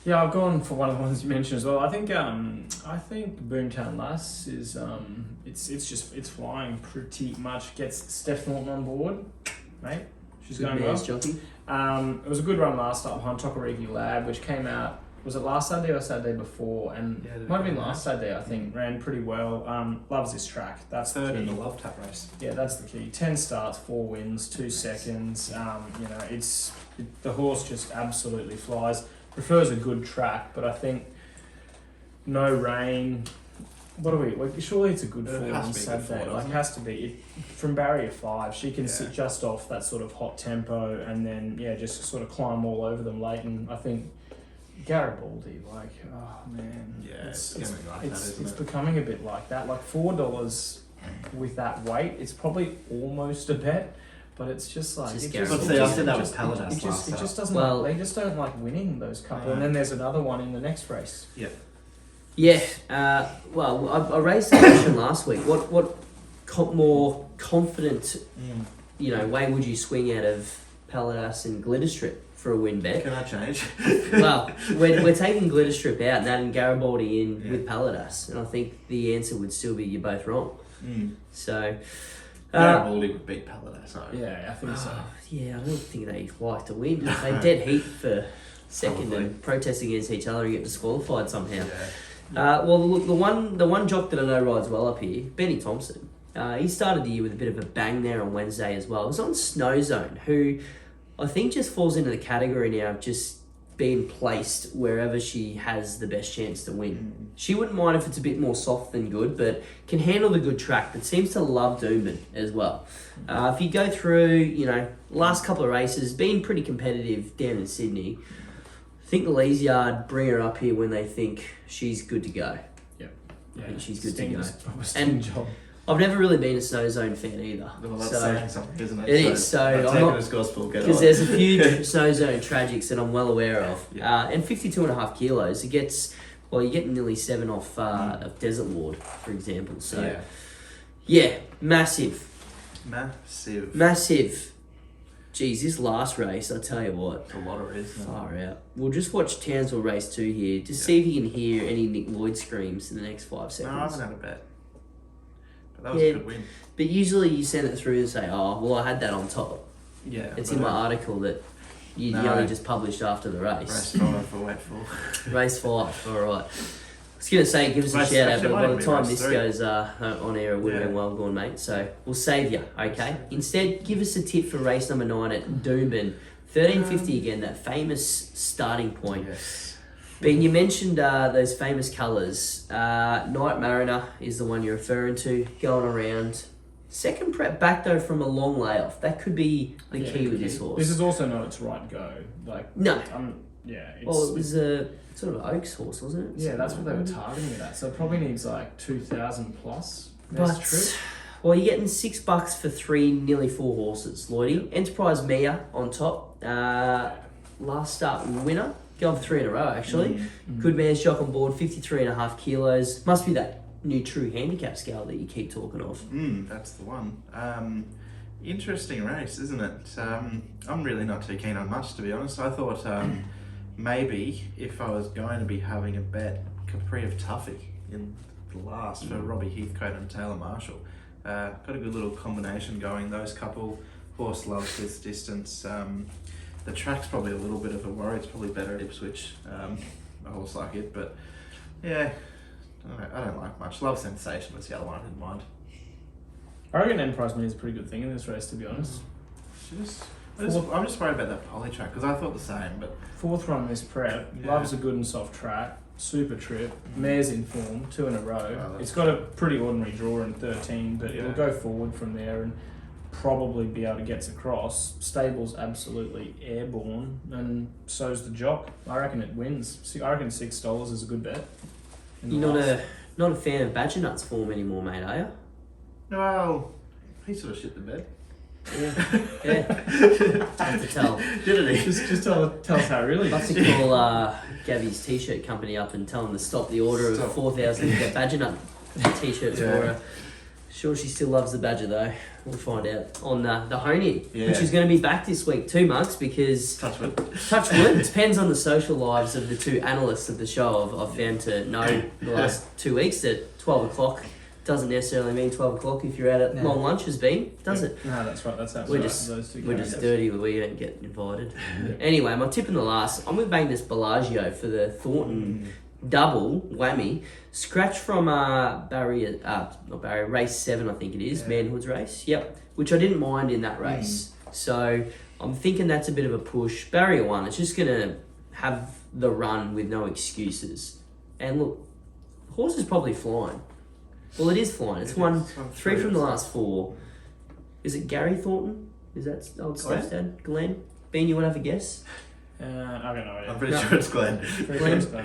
Yeah, I've gone for one of the ones you mentioned as well. I think Boomtown Lass is it's flying pretty much. Gets Steph Norton on board, mate. She's Good going well. jockey. It was a good run last start behind Tokariki Lab, which came out. Was it last Saturday or Saturday before? And Yeah, might have been last Saturday, I think. Ran pretty well. Loves this track. That's Third the in key. the Love Tap race. Yeah, that's the key. 10 starts, 4 wins, 2 seconds. The horse just absolutely flies. Prefers a good track, but I think no rain. What are we? Like, surely it's a good form on Saturday. Like, it has to be. From barrier 5, she can sit just off that sort of hot tempo, and then just sort of climb all over them late. And I think Garibaldi, like, oh man, Yeah, it's becoming like that, isn't it's it? becoming a bit like that. Like $4 with that weight, it's probably almost a bet. But it's just like Just it Garibaldi. I said that was Paladin It last just doesn't. Well- They just don't like winning those couple. And then there's another one in the next race. Yeah. Yeah, well, I raised the question last week. What more confident, way would you swing out of Paladas and Glitterstrip for a win bet? Can I change? Well, we're taking Glitterstrip out and adding Garibaldi in with Paladas, and I think the answer would still be you're both wrong. So, Garibaldi would beat Paladin. Yeah, I think so. yeah, I don't think they like to win. They dead heat for second Probably. and protest against each other and get disqualified somehow. Yeah. Well, look, the one jock that I know rides well up here, Benny Thompson. He started the year with a bit of a bang there on Wednesday as well. It was on Snow Zone, who I think just falls into the category now of just being placed wherever she has the best chance to win. She wouldn't mind if it's a bit more soft than good, but can handle the good track, but seems to love Doomben as well. If you go through, last couple of races, been pretty competitive down in Sydney. I think the Lees Yard bring her up here when they think she's good to go. I think she's good to go. And job. I've never really been a Snow Zone fan either. Well, that's So- saying something, isn't it? It is, so I'm I'm taking not- it as gospel. Get because on. there's a few Snow Zone tragics that I'm well aware of. Yeah. And 52.5 kilos, it gets, well, you get nearly 7 off of Desert Lord, for example. So, yeah, massive. Geez, this last race, I tell you what, It's a lottery, isn't it? far out. We'll just watch Townsville race 2 here, just see if you can hear any Nick Lloyd screams in the next 5 No, I seconds. haven't had a bet. But that was Yeah. a good win. But usually you send it through and say, oh, well, I had that on top. Yeah. It's but, in my article that you No. only just published after the race. Race 5 for wait for. Race 5, alright. I was going to say, give us a Race- shout out, actually, but it might by the be time race this 3. goes on air, it would have been well gone, mate. So we'll save you, okay? Instead, give us a tip for race number 9 at Doomben 13.50 again, that famous starting point. Yes. Ben, you mentioned those famous colours. Night Mariner is the one you're referring to, going around. Second prep back though from a long layoff. That could be the key with this horse. This is also not its right go. Like No. It's, Well, it was a sort of Oaks horse, wasn't it? yeah, that's what they were targeting it at. So it probably needs like 2,000 plus. Best trip. But, well, you're getting $6 for 3, nearly 4 horses, Lloydie. Enterprise Mia on top. Last start winner. Going for 3 in a row, actually. Good man's Jock on board, 53.5 kilos. Must be that new true handicap scale that you keep talking of. That's the one. Interesting race, isn't it? I'm really not too keen on much, to be honest. I thought maybe if I was going to be having a bet, Capri of Tuffy in the last for Robbie Heathcote and Taylor Marshall. Got a good little combination going. Those couple, horse loves this distance. The track's probably a little bit of a worry. It's probably better at Ipswich. A horse like it, but yeah, I don't like much. Love Sensation was the other one I didn't mind. I reckon Enterprise Mini is a pretty good thing in this race, to be honest. I'm just worried about that poly track because I thought the same, but 4th run this prep. Yeah. Loves a good and soft track. Super trip. Mare's in form. 2 in a row. Oh, It's got a pretty ordinary draw in 13, but it'll Yeah. go forward from there and probably be able to get across. Stable's absolutely airborne, and so's the Jock. I reckon it wins. I reckon $6 is a good bet. You're not a fan of Badger Nuts form anymore, mate, are you? well, he sort of shit the bed. Yeah. Have to tell. Didn't he? Just tell us how it really I'd like is. to call Gabby's t-shirt company up and tell them to stop the order of 4,000 Badger Nut t-shirts for her. Sure, she still loves the Badger though. We'll find out on the Honey, which is going to be back this week, 2 months, because Touch wood. touch wood. It depends on the social lives of the 2 analysts of the show. I've found to know the last 2 weeks that 12 o'clock doesn't necessarily mean 12 o'clock if you're out at long lunches, does it? No, that's right. That's We're absolutely just those two we're just characters. dirty. We don't get invited. Anyway, my tip in the last. I'm with Magnus Bellagio for the Thornton double whammy. Scratch from race 7, I think it is, Manhood's race. Yep, which I didn't mind in that race. So I'm thinking that's a bit of a push. Barrier 1, it's just gonna have the run with no excuses. And look, the horse is probably flying. Well, it is flying. It's won 3 from the last 4. Is it Gary Thornton? Is that old Stepdad? Glenn? Ben, you want to have a guess? I don't know. I'm pretty sure it's Glenn.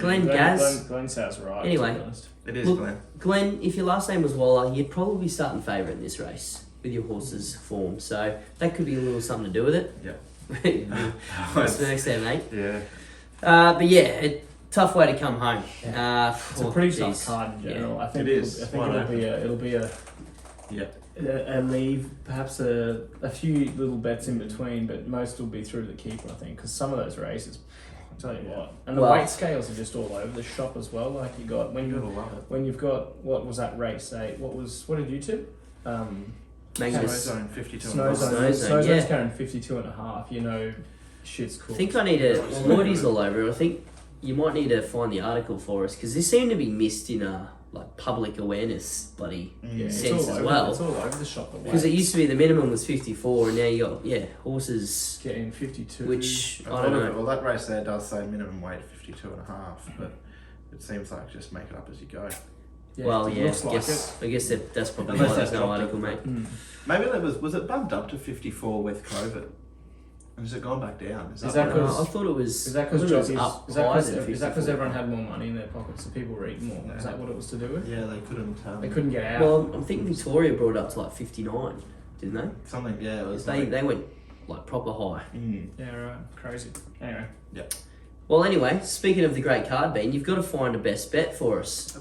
Glenn Gaz? Glenn sounds right. Anyway. To be honest. It is Look, Glenn. Glenn, if your last name was Waller, you'd probably be starting favourite in this race with your horse's form. So that could be a little something to do with it. Yeah. What's the next day, mate? Yeah. But yeah, tough way to come home. It's a pretty tough card in general. I think It is. I think it'll be a leave, perhaps a few little bets in between, but most will be through the keeper, I think, because some of those races, I'll tell you what, and the weight scales are just all over the shop as well. Like you got when you've got what was that race 8? What did you tip? Magnus. Snow Zone 52. Snow Zone's carrying 52.5. You know, shit's cool. I think I need to. Well, Lloydie's all over it. I think you might need to find the article for us because this seemed to be missed in like public awareness sense as well. It's all over the shop. Because it used to be the minimum was 54, and now you got horses getting 52. which I don't know. Well, that race there does say minimum weight 52.5, but it seems like just make it up as you go. Well, yeah, looks like I guess that's probably Unless why there's they've no dropped article, it. mate. Maybe that was it bumped up to 54 with COVID, and has it gone back down? Is that I thought it was. Is that because up higher than 54? everyone had more money in their pockets, so people were eating more? Is that what it was to do with? Yeah, they couldn't. They couldn't get out. Well, I'm thinking Victoria brought it up to like 59, didn't they? Something. Yeah, it was. They went like proper high. Yeah, right. Crazy. Anyway. Yeah. Well, anyway, speaking of the great card, Ben, you've got to find a best bet for us.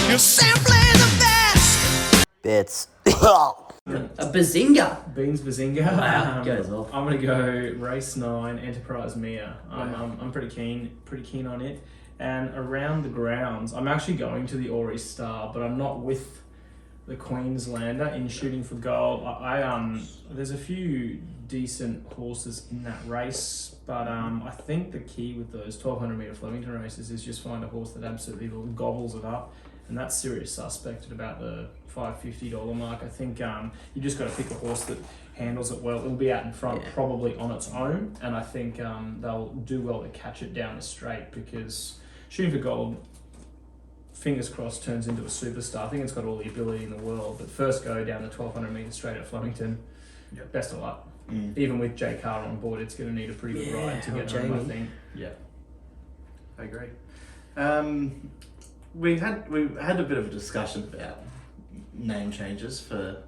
You're simply the best. Bets. A bazinga. BEANSBAZINGA. Wow, goes off. I'm gonna go race 9, Enterprise Mia. I'm pretty keen on it. And around the grounds, I'm actually going to the Ori Star, but I'm not with the Queenslander in Shooting for Gold. There's a few decent horses in that race, but I think the key with those 1200 metre Flemington races is just find a horse that absolutely gobbles it up. and that's serious suspect at about the $550 mark. I think you just got to pick a horse that handles it well. It'll be out in front, probably on its own, and I think they'll do well to catch it down the straight, because Shooting for Gold, fingers crossed, turns into a superstar. I think it's got all the ability in the world, but first go down the 1200 metres straight at Flemington, best of luck. Even with Jay Carr on board, it's going to need a pretty good ride to get home, I think. Yeah, I agree. We had a bit of a discussion about name changes for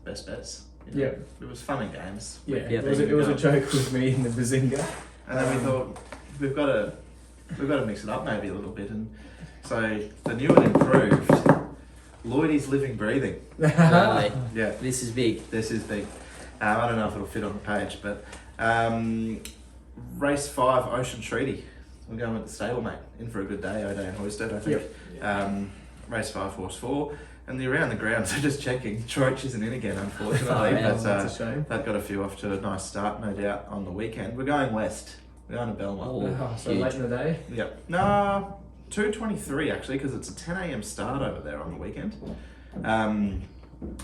best bets. You know, it was fun and games. Yeah, it was a joke with me in the Bazinga, and then we thought we've got to mix it up maybe a little bit, and so the new and improved Lloydie's Living Breathing. Lovely. Yeah, This is big. this is big. I don't know if it'll fit on the page, but race 5 Ocean Treaty. We're going with the stablemate, in for a good day, O'Day and Hoisted, I think. Race 5 horse 4. And the around the ground, so just checking, Troich isn't in again, unfortunately. That's a shame. That got a few off to a nice start, no doubt, on the weekend. We're going west. We're going to Belmont. So late in the day? Yep. No, 2:23 actually, because it's a 10 a.m. start over there on the weekend.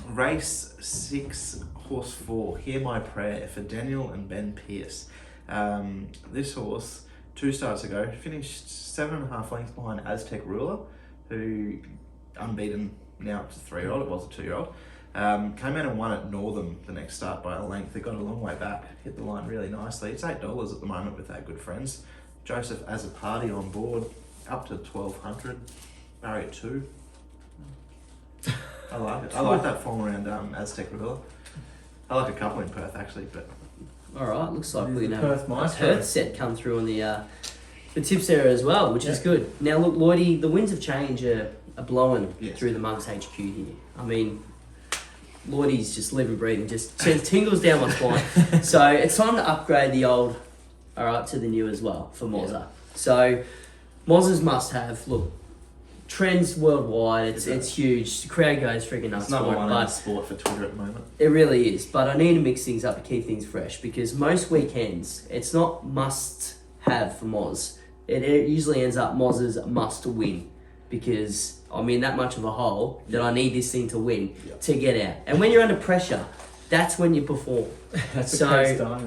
Race 6, horse 4, Hear My Prayer, for Daniel and Ben Pearce. This horse, 2 starts ago, finished 7.5 lengths behind Aztec Ruler, who unbeaten now up to 3-year-old. It was a 2-year-old. Came out and won at Northam the next start by a length. It got a long way back, hit the line really nicely. It's $8 at the moment with our good friends. Joseph as a party on board, up to 1,200. Barrier 2. I like it. I like that form around Aztec Ruler. I like a couple in Perth actually, but All right, looks like we're going to Perth have a Maestro. Perth set come through on the tips area as well, which is good. Now look, Lloydie, the winds of change are blowing through the Mugs HQ here. I mean, Lloydie's just living, breathing, just tingles down my spine. So it's time to upgrade the old, to the new as well for Mozza. So Mozza's must have. Look, trends worldwide. It's huge. The crowd goes freaking nuts. it's number for it, one in but the sport for Twitter at the moment. it really is, but I need to mix things up to keep things fresh, because most weekends it's not must have for Moz. It usually ends up Moz's must win, because I'm in that much of a hole that I need this thing to win to get out. And when you're under pressure, that's when you perform. So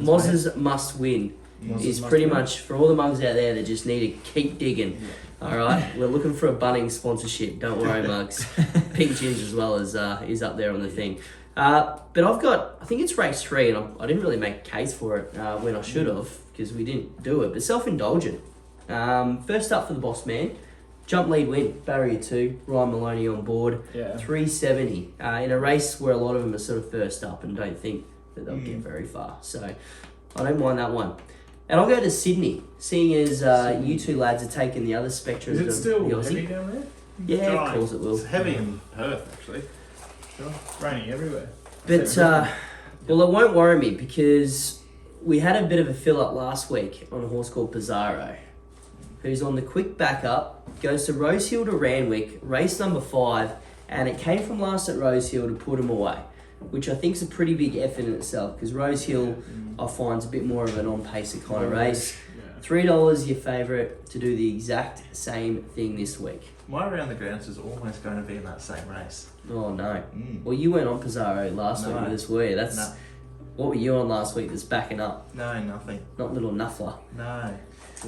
Moz's must win is pretty much for all the mugs out there that just need to keep digging. All right, we're looking for a Bunnings sponsorship. Don't worry, mugs. Pink Ginger as well is up there on the thing. But I've got, I think it's race 3, and I didn't really make a case for it when I should have, because we didn't do it. But Self-Indulgent. First up for the boss man, jump lead win, barrier 2, Ryan Maloney on board, 370 in a race where a lot of them are sort of first up and don't think that they'll get very far. So I don't mind that one. And I'll go to Sydney, seeing as you two lads are taking the other spectrum. Is it still the Aussie. heavy down there? Yeah, of course it will. It's heavy in Perth actually. Sure. Raining everywhere. But, well, it won't worry me, because we had a bit of a fill-up last week on a horse called Pizarro, who's on the quick backup, goes to Rosehill to Randwick, race number 5, and it came from last at Rosehill to put him away, which I think is a pretty big effort in itself, because Rosehill I find is a bit more of an on-pacer kind of race. $3 your favourite to do the exact same thing this week. My around the grounds is almost going to be in that same race. Oh no. Well, you went on Pizarro last week with us, were you? What were you on last week that's backing up? No, nothing. Not Little Nuffler. No.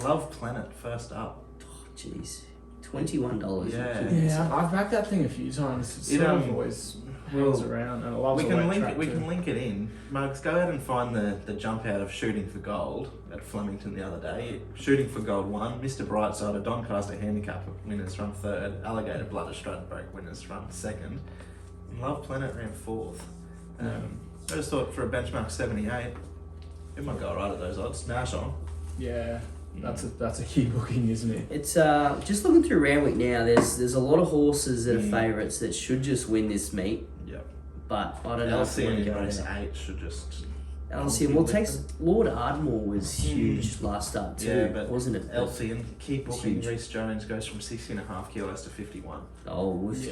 Love Planet first up. Oh, jeez. $21. Yeah, I've backed that thing a few times. It's sort of always wheels around, and it loves we can link it in. Mugs, go out and find the jump out of Shooting for Gold at Flemington the other day. Shooting for Gold won. Mr. Brightside, a Doncaster handicap winners run 3rd. Alligator Blood of Stradbroke winners run 2nd. And Love Planet ran 4th. I just thought for a benchmark 78, it might go alright at those odds. Nash on. Yeah. That's a key booking, isn't it? It's just looking through Randwick now. There's a lot of horses that are favourites that should just win this meet. Yep. But I don't know if we want to go in race there. 8 should just. LCN. Well, Lord Ardmore was huge last start too, wasn't it? LCN, keep booking. Reece Jones goes from 60.5 kilos to 51. Oh, woof,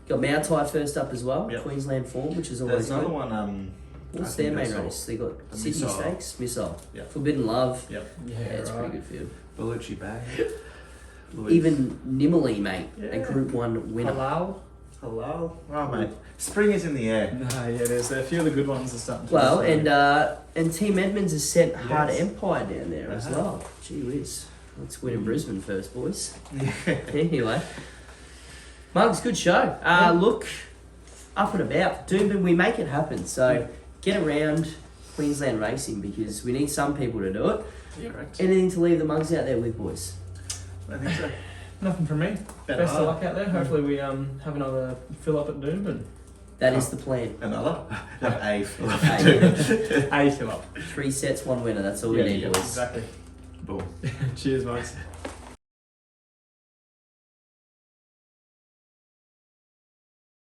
got Mautai first up as well. Yep. Queensland form, which is always There's good. another one. What's their main race? They got Sydney Stakes, Missile, Yep. Forbidden Love. Yep. Yeah, it's a pretty good field. Bellucci Bay. even Nimmerly, mate, a Yeah. Group 1 winner. Hello. Oh, mate. Spring is in the air. No, yeah, there's a few of the good ones are starting to Well, disappear. and Team Edmonds has sent Hard Yes. Empire down there as Uh-huh. well. Gee whiz. Let's win in Brisbane first, boys. Yeah. Anyway. Mugs, good show. Look, up and about. Doomben, we make it happen. So get around Queensland Racing because we need some people to do it. Correct. Anything to leave the Mugs out there with, boys? I think so. Nothing from me. Better Best of hard. luck out there. Hopefully we have another fill up at Doomben. That is the plan. Another? No, a fill up. Hey, A fill up. 3 sets, 1 winner. That's all we need, boys. Exactly. Boom. Cheers, mates.